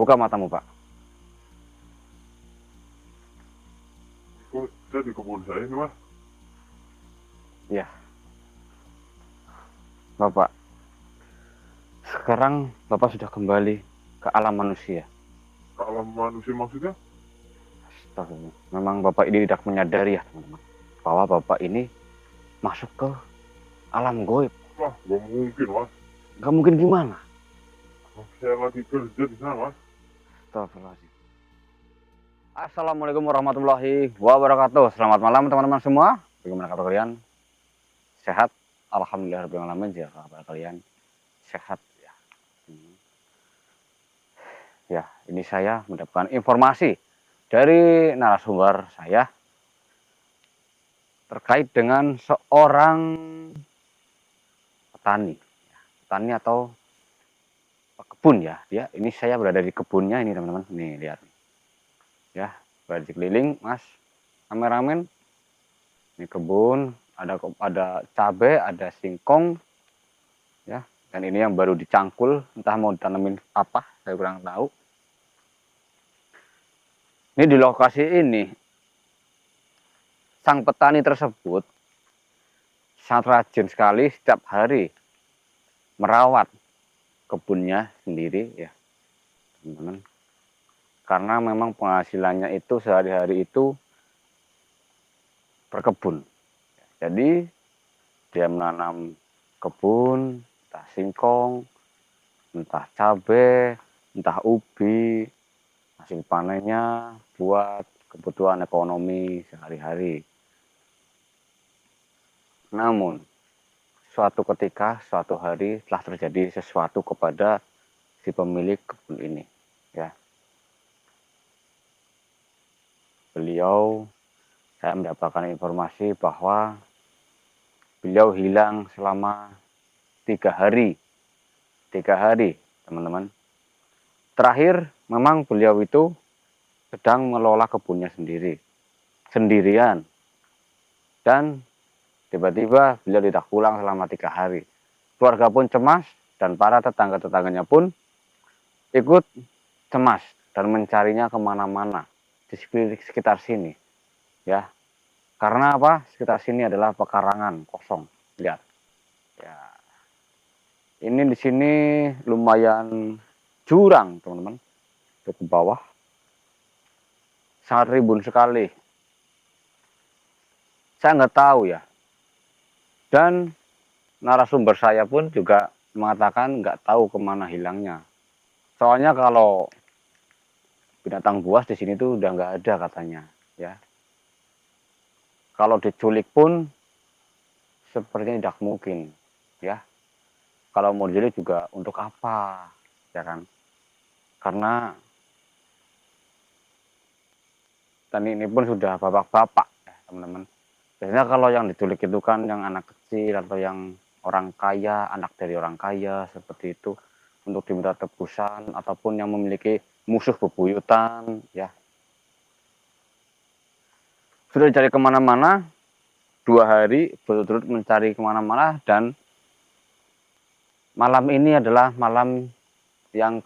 Buka matamu, Pak. Kok saya di kebun saya ini, Mas? Ya, Bapak. Sekarang Bapak sudah kembali ke alam manusia. Ke alam manusia maksudnya? Astagfirullah. Memang Bapak ini tidak menyadari ya, teman-teman, bahwa Bapak ini masuk ke alam goib. Wah, gak mungkin, Mas. Gak mungkin gimana? Saya lagi kerja di sana, Mas. Astagfirullahaladzim. Assalamualaikum warahmatullahi wabarakatuh. Selamat malam teman-teman semua. Bagaimana kabar kalian? Sehat? Alhamdulillahirrahmanirrahim. Jika kabar kalian sehat ya. Ya, ini saya mendapatkan informasi dari narasumber saya terkait dengan seorang petani. Petani atau kebun ya. Ini saya berada di kebunnya ini teman-teman. Nih lihat. Ya, berada di keliling, Mas. Kameramen. Ini kebun, ada cabai, ada singkong. Ya, dan ini yang baru dicangkul, entah mau ditanemin apa, saya kurang tahu. Ini di lokasi ini, sang petani tersebut sangat rajin sekali setiap hari merawat kebunnya sendiri ya, teman-teman. Karena memang penghasilannya itu sehari-hari itu berkebun. Jadi dia menanam kebun, entah singkong, entah cabai, entah ubi, hasil panennya buat kebutuhan ekonomi sehari-hari. Namun, suatu ketika, suatu hari telah terjadi sesuatu kepada si pemilik kebun ini. Ya, beliau, saya mendapatkan informasi bahwa beliau hilang selama 3 hari. 3 hari, teman-teman. Terakhir, memang beliau itu sedang mengelola kebunnya sendirian. Dan tiba-tiba beliau tidak pulang selama 3 hari. Keluarga pun cemas dan para tetangga-tetangganya pun ikut cemas dan mencarinya kemana-mana di sekitar sini. Ya, karena apa? Sekitar sini adalah pekarangan kosong. Lihat. Ya, ini di sini lumayan jurang, teman-teman. Ke bawah. Sangat ribun sekali. Saya nggak tahu ya. Dan narasumber saya pun juga mengatakan nggak tahu kemana hilangnya. Soalnya kalau binatang buas di sini tuh udah nggak ada katanya, ya. Kalau diculik pun sepertinya tidak mungkin, ya. Kalau mau diculik juga untuk apa, ya kan? Karena tani ini pun sudah bapak-bapak, ya, teman-teman. Biasanya kalau yang diculik itu kan yang anak kecil atau yang orang kaya, anak dari orang kaya seperti itu untuk diminta tebusan ataupun yang memiliki musuh bebuyutan, ya. Sudah dicari kemana-mana, 2 hari berturut-turut mencari kemana-mana, dan malam ini adalah malam yang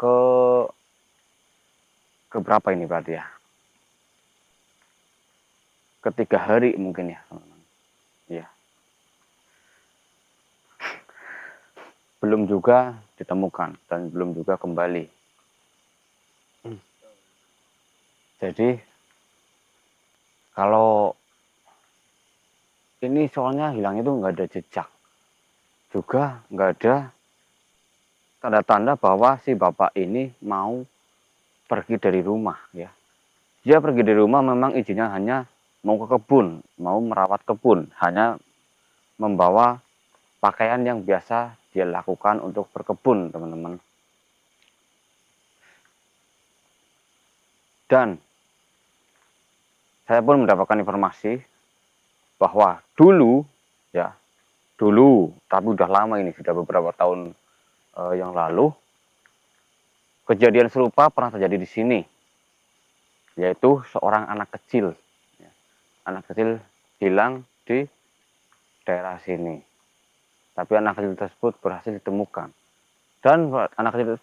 keberapa ini berarti ya? Ketiga hari mungkin ya, teman-teman. Ya. Belum juga ditemukan dan belum juga kembali. Jadi kalau ini soalnya hilang itu nggak ada jejak, juga nggak ada tanda-tanda bahwa si bapak ini mau pergi dari rumah, ya. Dia pergi dari rumah memang izinnya hanya mau ke kebun, mau merawat kebun, hanya membawa pakaian yang biasa dia lakukan untuk berkebun, teman-teman. Dan saya pun mendapatkan informasi bahwa dulu, ya, dulu, tapi udah lama ini, sudah beberapa tahun yang lalu, kejadian serupa pernah terjadi di sini, yaitu seorang anak kecil. Ya. Anak kecil hilang di daerah sini. Tapi anak kecil tersebut berhasil ditemukan. Dan anak kecil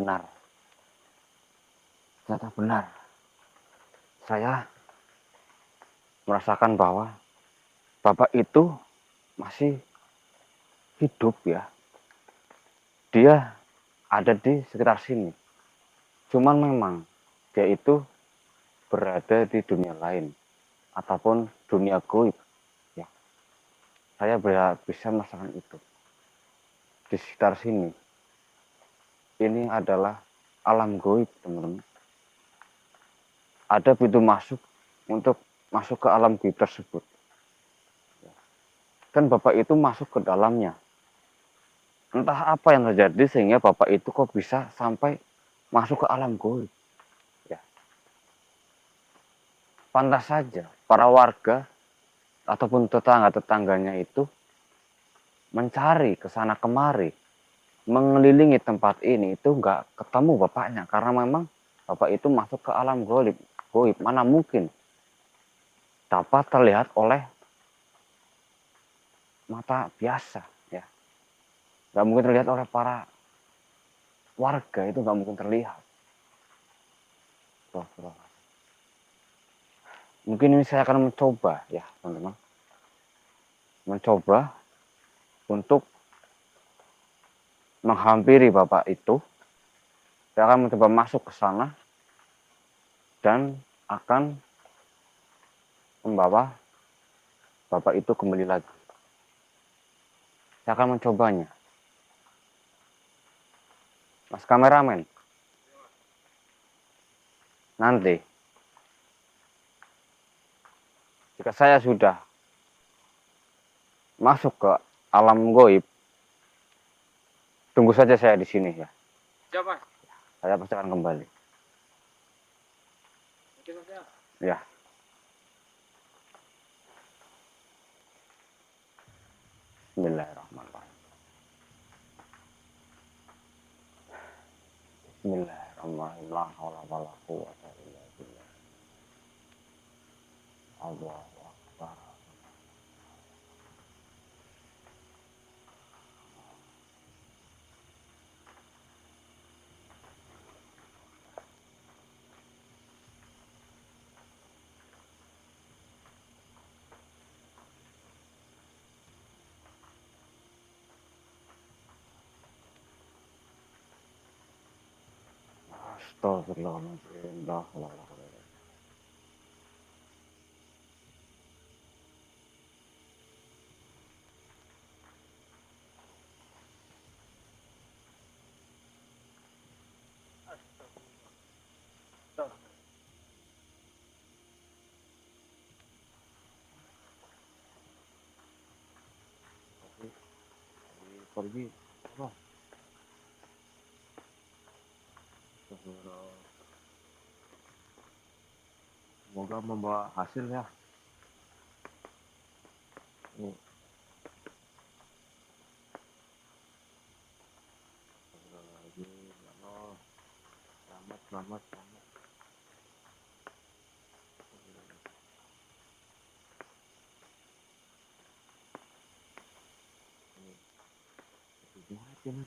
benar. Ternyata benar. Saya merasakan bahwa bapak itu masih hidup ya. Dia ada di sekitar sini. Cuman memang dia itu berada di dunia lain ataupun dunia gaib. Ya, saya bisa merasakan itu di sekitar sini. Ini adalah alam gaib, teman-teman. Ada pintu masuk untuk masuk ke alam gaib tersebut. Dan bapak itu masuk ke dalamnya. Entah apa yang terjadi sehingga bapak itu kok bisa sampai masuk ke alam gaib. Ya. Pantas saja para warga ataupun tetangga-tetangganya itu mencari ke sana kemari, mengelilingi tempat ini itu nggak ketemu bapaknya karena memang bapak itu masuk ke alam gaib. Gaib mana mungkin dapat terlihat oleh mata biasa ya. Nggak mungkin terlihat oleh para warga, itu nggak mungkin terlihat. Tuh. Mungkin ini saya akan mencoba ya teman-teman. Mencoba untuk menghampiri bapak itu. Saya akan mencoba masuk ke sana dan akan membawa bapak itu kembali lagi. Saya akan mencobanya. Mas kameramen, nanti jika saya sudah masuk ke alam gaib, tunggu saja saya di sini ya. Siapa? Saya pasti akan kembali. Oke, Mas ya. Ya. Bismillahirrahmanirrahim. Bismillahirrahmanirrahim. La haula wala quwwata illa billah. Allahu akbar. Astagfirullahaladzim. La haula wala quwwata. Pergi. Oh, semoga membawa hasil ya. Ini. Selamat. Gimana?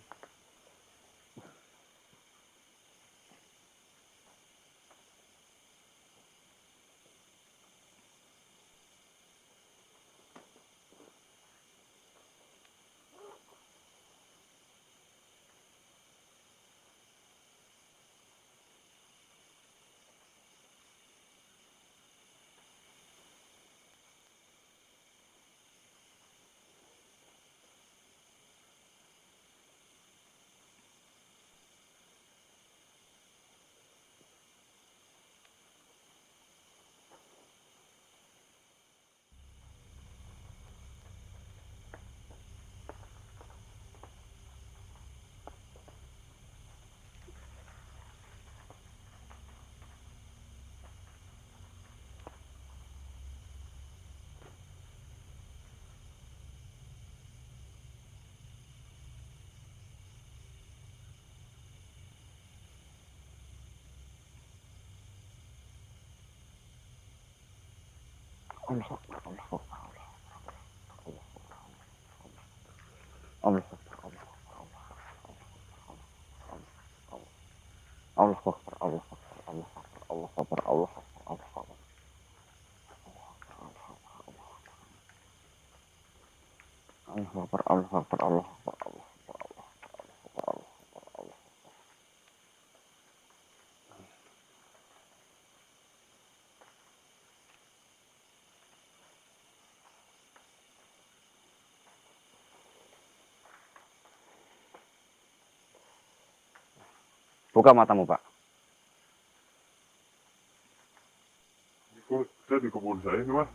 Allah Akbar, Allah Akbar, Allah Akbar, Allah Akbar, Allah Akbar, Allah Akbar, Allah Akbar, Allah Akbar, Allah Akbar, Allah Akbar, Allah Akbar. Allah Akbar, Allah Akbar, Allah Akbar, Allah Akbar, Allah Akbar, Allah Akbar. Allah Akbar, Allah Akbar, Allah Akbar, Allah Akbar, Allah Akbar, Allah Akbar, Allah. Buka matamu, Pak. Kok saya di kebun saya ini, Mas?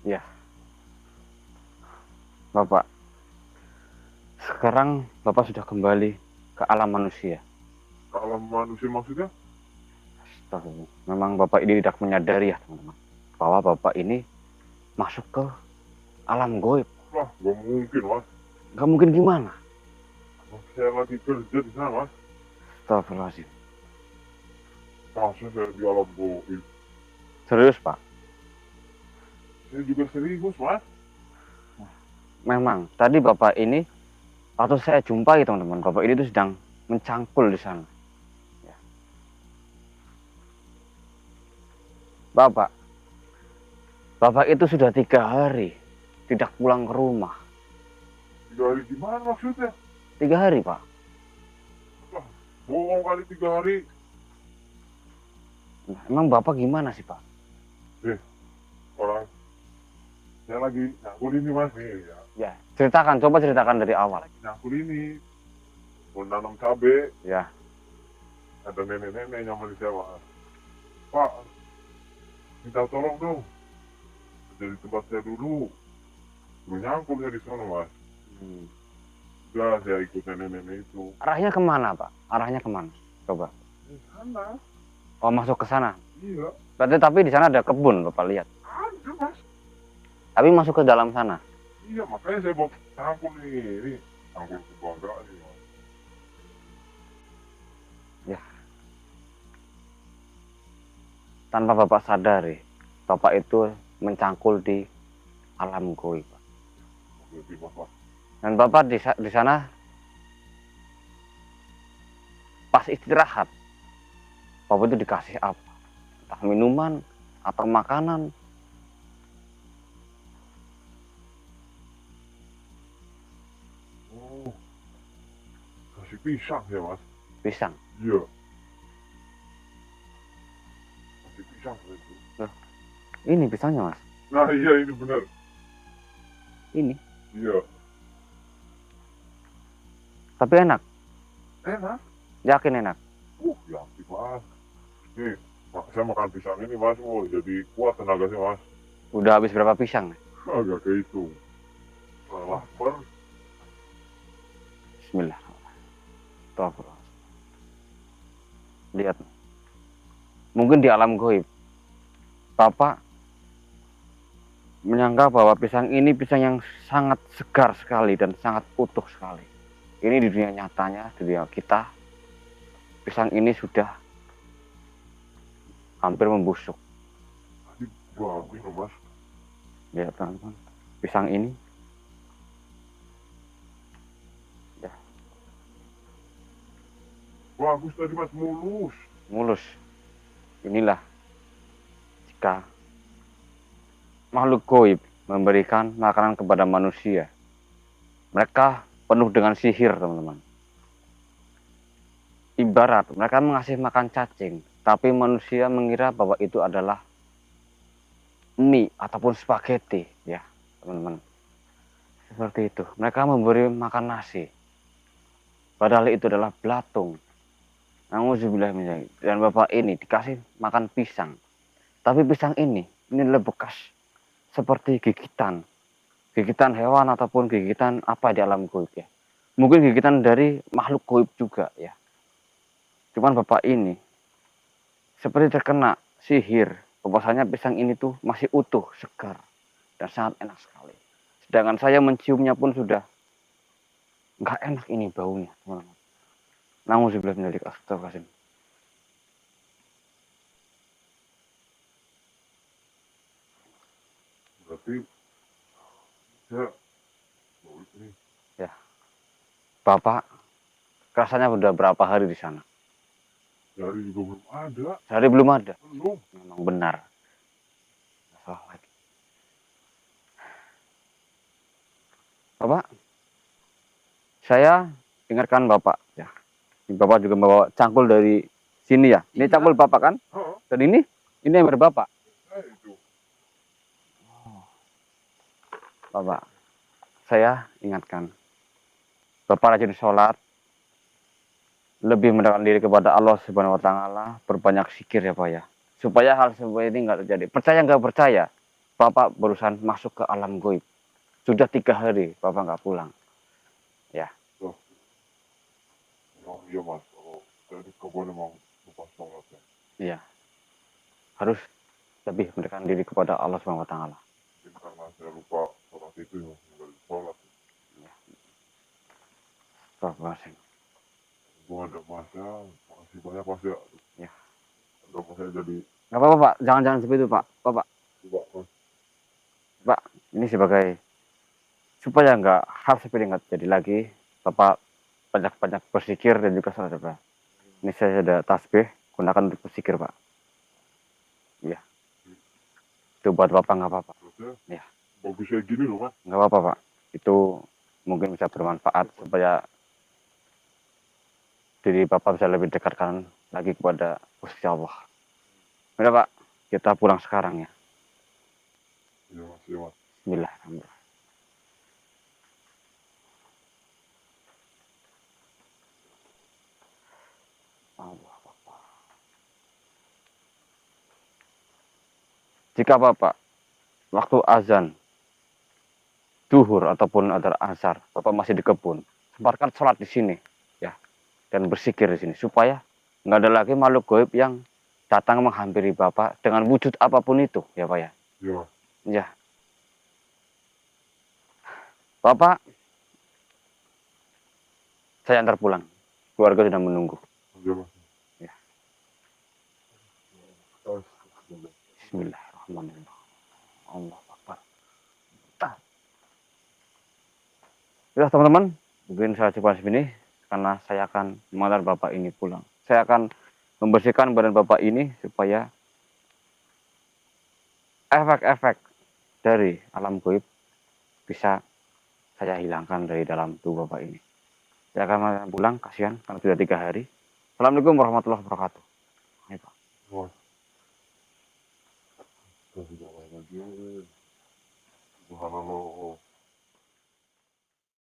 Ya, Bapak. Sekarang Bapak sudah kembali ke alam manusia. Kalau manusia maksudnya? Astagfirullah. Memang Bapak ini tidak menyadari ya, teman-teman, bahwa Bapak ini masuk ke alam goib. Wah, gak mungkin, Mas. Gak mungkin gimana? Saya lagi kerja di sana, Mas. Astagfirullahaladzim. Masa saya di alam goib? Serius, Pak? Saya juga serius, Mas. Memang, tadi Bapak ini, waktu saya jumpai teman-teman, Bapak ini tuh sedang mencangkul di sana. Ya. Bapak itu sudah 3 hari tidak pulang ke rumah. 3 hari gimana maksudnya? 3 hari, Pak. Bohong kali 3 hari. Nah, emang Bapak gimana sih, Pak? Orang saya lagi nyangkul ini, Mas, nih ya. Ya, coba ceritakan dari awal. Nyangkul ini mau nanam cabe, Ya, ada nenek-nenek nyamperin saya, Mas. Pak, minta tolong dong dari tempat saya dulu. Gue nyangkul saya di sana, Mas. Udah saya ikut nenek-nenek itu. arahnya kemana, Pak? Arahnya kemana? Coba. Di sana. Oh, masuk ke sana. Iya. Berarti tapi di sana ada kebun, Bapak lihat. Ada, Mas. Tapi masuk ke dalam sana. Iya, makanya saya bawa cangkul nih. Ini cangkul kebanggaan nih, Mas. Tanpa Bapak sadari, Bapak itu mencangkul di alam goib. Berarti, Mas. Dan Bapak di sana pas istirahat, Bapak itu dikasih apa? Entah minuman atau makanan. Oh, kasih pisang ya, Mas. Pisang. Iya. Kasih pisang itu. Ini pisangnya, Mas. Nah, iya ini benar. Ini. Iya. Tapi enak. Enak. Yakin enak. Yakin, Mas. Nih, saya makan pisang ini, Mas. Oh, jadi kuat tenaganya, Mas. Udah habis berapa pisang? Agak kehitung. Lapar. Bismillah. Astagfirullah. Lihat. Mungkin di alam goib, Bapak menyangka bahwa pisang ini pisang yang sangat segar sekali dan sangat utuh sekali. Ini di dunia nyatanya, di dunia kita, pisang ini sudah hampir membusuk. Tadi bagus loh, Mas. Ya, teman-teman. Pisang ini ya, Bagus tadi, Mas. Mulus. mulus. Inilah jika makhluk goib memberikan makanan kepada manusia. Mereka penuh dengan sihir, teman-teman. Ibarat mereka mengasih makan cacing, tapi manusia mengira bahwa itu adalah mie ataupun spaghetti, ya, teman-teman. Seperti itu. Mereka memberi makan nasi, padahal itu adalah belatung. Nauzubillah min dzalik. Dan Bapak ini dikasih makan pisang. Tapi pisang ini adalah bekas seperti gigitan. Gigitan hewan ataupun gigitan apa di alam goib, ya. Mungkin gigitan dari makhluk goib juga, ya. Cuman Bapak ini seperti terkena sihir. Bahwasanya pisang ini tuh masih utuh, segar, dan sangat enak sekali. Sedangkan saya menciumnya pun sudah nggak enak ini baunya, teman-teman. Nauzubillah min dzalik. Astagfirullahaladzim. Berarti saya ini Ya, Bapak rasanya sudah berapa hari di sana? Dari juga belum ada. Sehari belum ada. Belum. Memang benar. Salah lagi. Bapak, saya dengarkan Bapak ya. Bapak juga membawa cangkul dari sini ya. Ini Iya. cangkul Bapak kan? Heeh. Dan ini yang Bapak. Itu. Bapak, saya ingatkan. Bapak rajin sholat, lebih mendekatkan diri kepada Allah Subhanahu Wa Taala, berbanyak zikir ya Pak ya. Supaya hal seperti ini nggak terjadi. Percaya nggak percaya, Bapak barusan masuk ke alam goib. Sudah 3 hari Bapak nggak pulang. Ya. Oh, iya mas. Oh, saya di kebun emang lupa sholat ya. Iya. Harus lebih mendekatkan diri kepada Allah Subhanahu Wa Taala. Mungkin karena saya lupa sholat itu ya, nggak sholat. Bapak, Gua ada masnya, makasih banyak mas ya. ya. Ada mas saya jadi Nggak apa-apa Pak, jangan seperti itu Pak. Bapak, coba mas. Pak, ini sebagai supaya nggak hal seperti nggak terjadi lagi, Bapak banyak-banyak bersikir dan juga sholat Pak. Ini saya ada tasbih, gunakan untuk bersikir Pak. Iya. Itu buat Bapak nggak apa-apa. Terusnya Ya. bagus kayak gini loh mas. Nggak apa-apa Pak. Itu mungkin bisa bermanfaat supaya diri Bapak bisa lebih dekatkan lagi kepada Gusti Allah. Udah Pak, kita pulang sekarang ya. Iya mas, iya mas. Bismillahirrahmanirrahim. Allah Akbar. Jika Bapak waktu azan duhur ataupun ada asar, Bapak masih di kebun, sempatkan sholat di sini ya, dan bersikir di sini supaya nggak ada lagi makhluk gaib yang datang menghampiri Bapak dengan wujud apapun itu ya Pak ya. Iya mas. Ya. Bapak, saya antar pulang. Keluarga sudah menunggu. Iya mas. Ya. Astagfirullah. Bismillahirrahmanirrahim. Allah Akbar. Ya teman-teman, mungkin saya coba sini karena saya akan mengantar Bapak ini pulang. Saya akan membersihkan badan Bapak ini supaya efek-efek dari alam gaib bisa saya hilangkan dari dalam tubuh Bapak ini. Saya akan mengantar pulang, kasihan karena sudah 3 hari. Assalamualaikum warahmatullahi wabarakatuh. Ayo, Pak. Mas. Astagfirullahaladzim. Subhanallah.